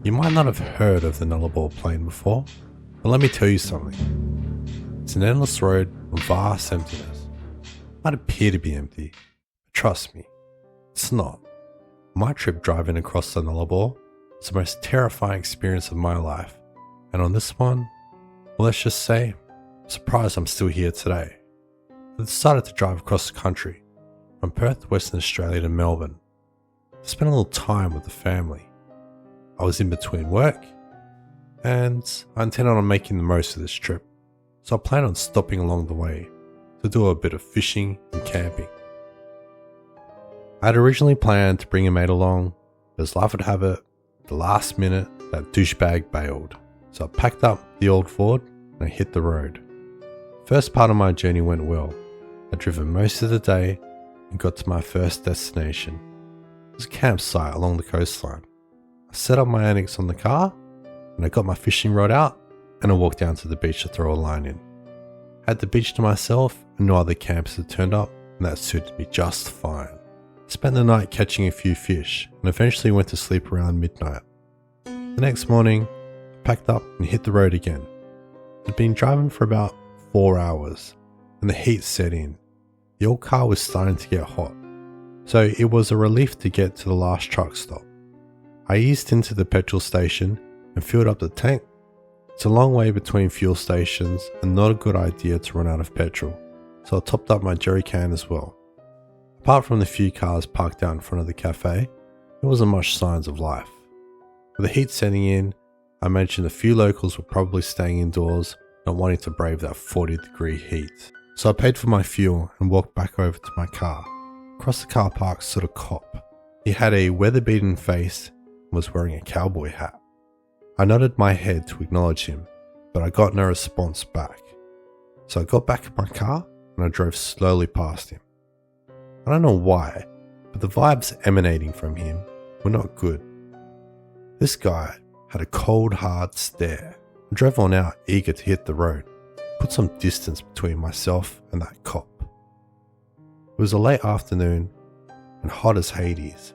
You might not have heard of the Nullabor plane before, but let me tell you something. It's an endless road of vast emptiness. It might appear to be empty, but trust me, it's not. My trip driving across the Nullabor was the most terrifying experience of my life, and on this one, well, let's just say, I'm surprised I'm still here today. I decided to drive across the country, from Perth, Western Australia to Melbourne, to spend a little time with the family. I was in between work, and I intended on making the most of this trip, so I planned on stopping along the way to do a bit of fishing and camping. I had originally planned to bring a mate along, but as life would have it, at the last minute that douchebag bailed, so I packed up the old Ford and I hit the road. First part of my journey went well. I'd driven most of the day and got to my first destination. It was a campsite along the coastline. I set up my annex on the car, and I got my fishing rod out, and I walked down to the beach to throw a line in. I had the beach to myself, and no other campers had turned up, and that suited me just fine. I spent the night catching a few fish, and eventually went to sleep around midnight. The next morning, I packed up and hit the road again. I'd been driving for about 4 hours, and the heat set in. The old car was starting to get hot, so it was a relief to get to the last truck stop. I eased into the petrol station and filled up the tank. It's a long way between fuel stations and not a good idea to run out of petrol, so I topped up my jerry can as well. Apart from the few cars parked out in front of the cafe, there wasn't much signs of life. With the heat setting in, I mentioned a few locals were probably staying indoors, not wanting to brave that 40-degree heat. So I paid for my fuel and walked back over to my car. Across the car park stood a cop. He had a weather-beaten face and was wearing a cowboy hat. I nodded my head to acknowledge him, but I got no response back. So I got back in my car and I drove slowly past him. I don't know why, but the vibes emanating from him were not good. This guy had a cold, hard stare. I drove on out, eager to hit the road, put some distance between myself and that cop. It was a late afternoon and hot as Hades,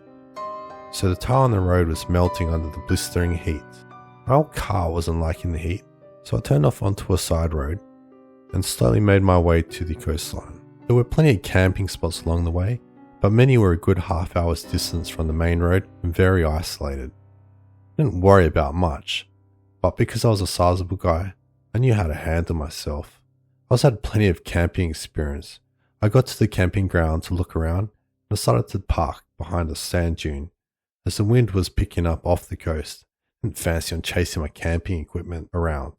so the tire on the road was melting under the blistering heat. My old car wasn't liking the heat, so I turned off onto a side road and slowly made my way to the coastline. There were plenty of camping spots along the way, but many were a good half hour's distance from the main road and very isolated. I didn't worry about much, but because I was a sizable guy, I knew how to handle myself. I also had plenty of camping experience. I got to the camping ground to look around and decided to park behind a sand dune as the wind was picking up off the coast. I didn't fancy on chasing my camping equipment around.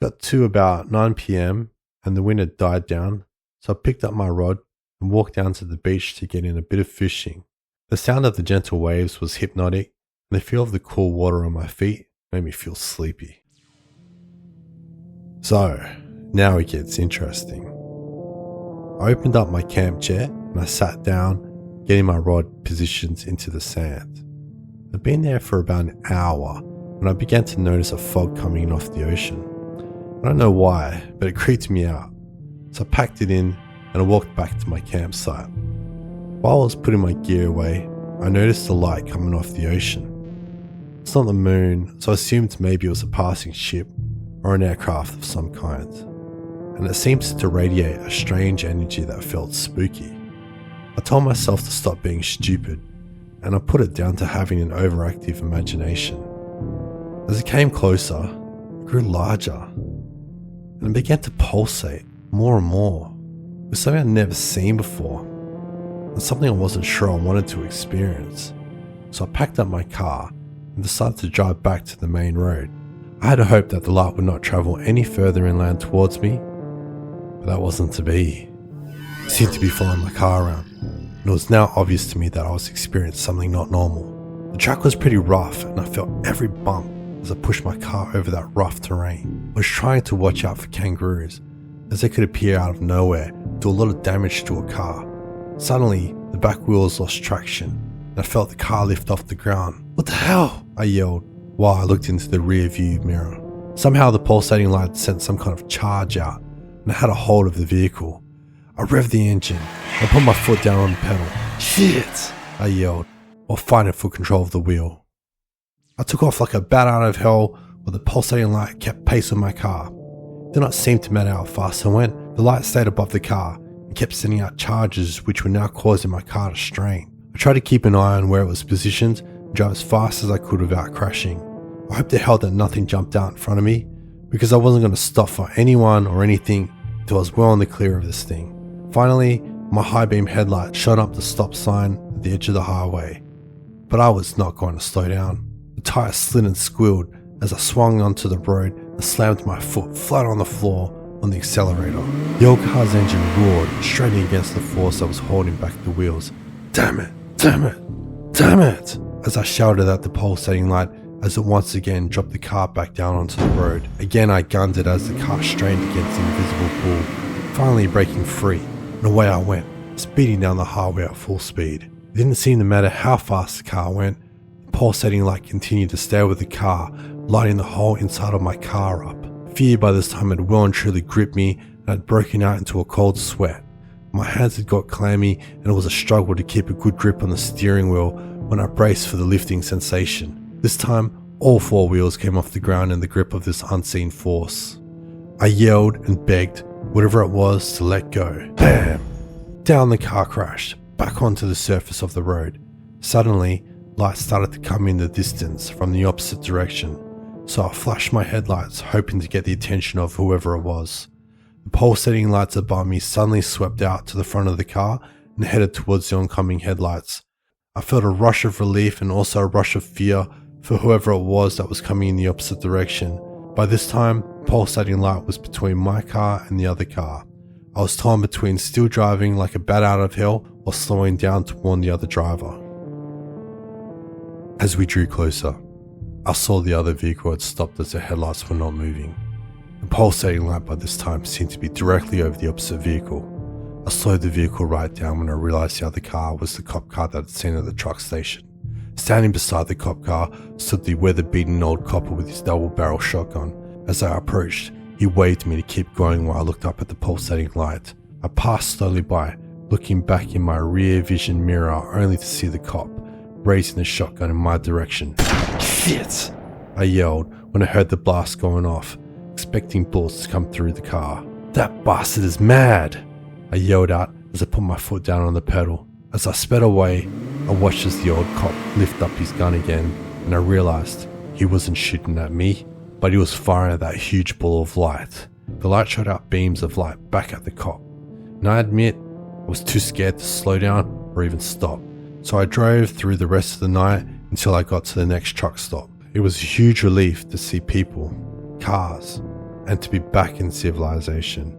It got to about 9 p.m. and the wind had died down, so I picked up my rod and walked down to the beach to get in a bit of fishing. The sound of the gentle waves was hypnotic, and the feel of the cool water on my feet made me feel sleepy. So, now it gets interesting. I opened up my camp chair and I sat down, getting my rod positioned into the sand. I'd been there for about an hour when I began to notice a fog coming in off the ocean. I don't know why, but it creeped me out. So I packed it in and I walked back to my campsite. While I was putting my gear away, I noticed a light coming off the ocean. It's not the moon, so I assumed maybe it was a passing ship or an aircraft of some kind, and it seemed to radiate a strange energy that felt spooky. I told myself to stop being stupid, and I put it down to having an overactive imagination. As it came closer, it grew larger, and it began to pulsate more and more. It was something I'd never seen before, and something I wasn't sure I wanted to experience. So I packed up my car and decided to drive back to the main road. I had hoped that the light would not travel any further inland towards me, but that wasn't to be. It seemed to be following my car around, and it was now obvious to me that I was experiencing something not normal. The track was pretty rough, and I felt every bump as I pushed my car over that rough terrain. I was trying to watch out for kangaroos, as they could appear out of nowhere and do a lot of damage to a car. Suddenly, the back wheels lost traction, and I felt the car lift off the ground. "What the hell?" I yelled, while I looked into the rear view mirror. Somehow the pulsating light sent some kind of charge out, and I had a hold of the vehicle. I revved the engine and put my foot down on the pedal. "Shit!" I yelled, while fighting for control of the wheel. I took off like a bat out of hell, while the pulsating light kept pace with my car. It did not seem to matter how fast I went. The light stayed above the car and kept sending out charges which were now causing my car to strain. I tried to keep an eye on where it was positioned and drive as fast as I could without crashing. I hoped to hell that nothing jumped out in front of me, because I wasn't going to stop for anyone or anything until I was well in the clear of this thing. Finally, my high beam headlight shone up the stop sign at the edge of the highway, but I was not going to slow down. The tire slid and squealed as I swung onto the road and slammed my foot flat on the floor on the accelerator. The old car's engine roared, straining against the force that was holding back the wheels. Damn it, damn it, damn it! As I shouted at the pulsating light as it once again dropped the car back down onto the road. Again I gunned it as the car strained against the invisible pull, finally breaking free, and away I went, speeding down the highway at full speed. It didn't seem to matter how fast the car went. The pulsating light continued to stay with the car, lighting the whole inside of my car up. Fear by this time had well and truly gripped me, and I'd broken out into a cold sweat. My hands had got clammy, and it was a struggle to keep a good grip on the steering wheel when I braced for the lifting sensation. This time, all four wheels came off the ground in the grip of this unseen force. I yelled and begged, whatever it was, to let go. Bam! Down the car crashed, back onto the surface of the road. Suddenly, lights started to come in the distance from the opposite direction, so I flashed my headlights, hoping to get the attention of whoever it was. The pulsating lights above me suddenly swept out to the front of the car and headed towards the oncoming headlights. I felt a rush of relief and also a rush of fear for whoever it was that was coming in the opposite direction. By this time, the pulsating light was between my car and the other car. I was torn between still driving like a bat out of hell or slowing down to warn the other driver. As we drew closer, I saw the other vehicle had stopped as the headlights were not moving. The pulsating light by this time seemed to be directly over the opposite vehicle. I slowed the vehicle right down when I realized the other car was the cop car that I'd seen at the truck station. Standing beside the cop car stood the weather-beaten old copper with his double-barrel shotgun. As I approached, he waved me to keep going while I looked up at the pulsating light. I passed slowly by, looking back in my rear vision mirror only to see the cop raising the shotgun in my direction. Shit! I yelled when I heard the blast going off, expecting bullets to come through the car. That bastard is mad! I yelled out as I put my foot down on the pedal. As I sped away, I watched as the old cop lift up his gun again, and I realized he wasn't shooting at me, but he was firing at that huge ball of light. The light shot out beams of light back at the cop, and I admit I was too scared to slow down or even stop. So I drove through the rest of the night until I got to the next truck stop. It was a huge relief to see people, cars, and to be back in civilization.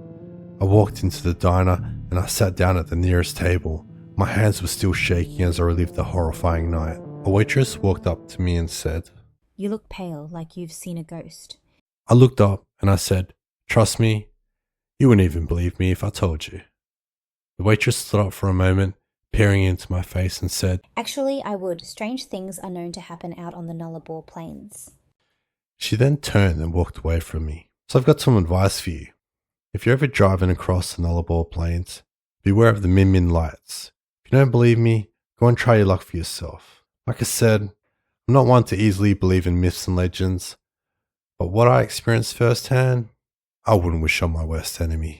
I walked into the diner and I sat down at the nearest table. My hands were still shaking as I relived the horrifying night. A waitress walked up to me and said, "You look pale, like you've seen a ghost." I looked up and I said, "Trust me, you wouldn't even believe me if I told you." The waitress stood up for a moment, peering into my face and said, "Actually, I would. Strange things are known to happen out on the Nullabor plains." She then turned and walked away from me. So I've got some advice for you. If you're ever driving across the Nullabor plains, beware of the Min lights. If you don't believe me, go and try your luck for yourself. Like I said, I'm not one to easily believe in myths and legends, but what I experienced firsthand, I wouldn't wish on my worst enemy.